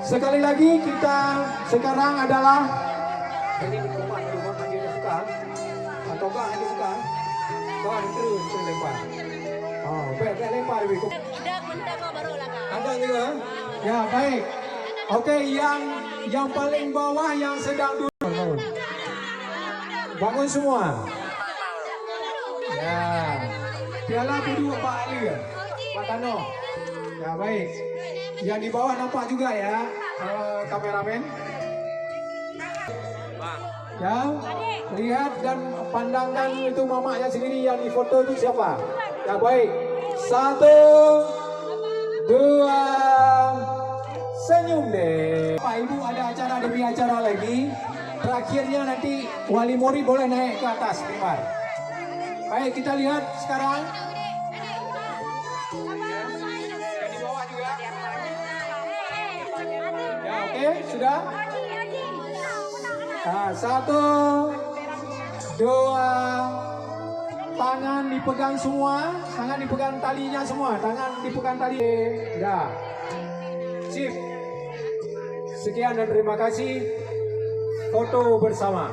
Sekali lagi kita sekarang adalah Ini berkomat rumah dia suka. Atau kau hanya suka. Kau ada terus lempar. oh, baik, lempar lebih. Udah bentar kau baru lah kak. Ada juga. Ya, baik. Oke, yang paling bawah yang sedang duduk. Bangun semua. Ya. Piala berdua Pak Ali ya? Pak Tano. Ya, baik. Yang di bawah nampak juga ya, kameramen. Ya, lihat dan pandangkan itu mamanya sendiri yang di foto itu siapa. Ya, baik. 1, 2, senyum deh. Pak Ibu ada acara demi acara lagi. Terakhirnya nanti Wali Mori boleh naik ke atas, Primar. Baik, kita lihat sekarang. Yang di bawah juga. Ya, oke, sudah. Nah, 1, 2, tangan dipegang semua, tangan dipegang talinya semua, tangan dipegang tali. Ya, sip. Sekian dan terima kasih. Foto bersama.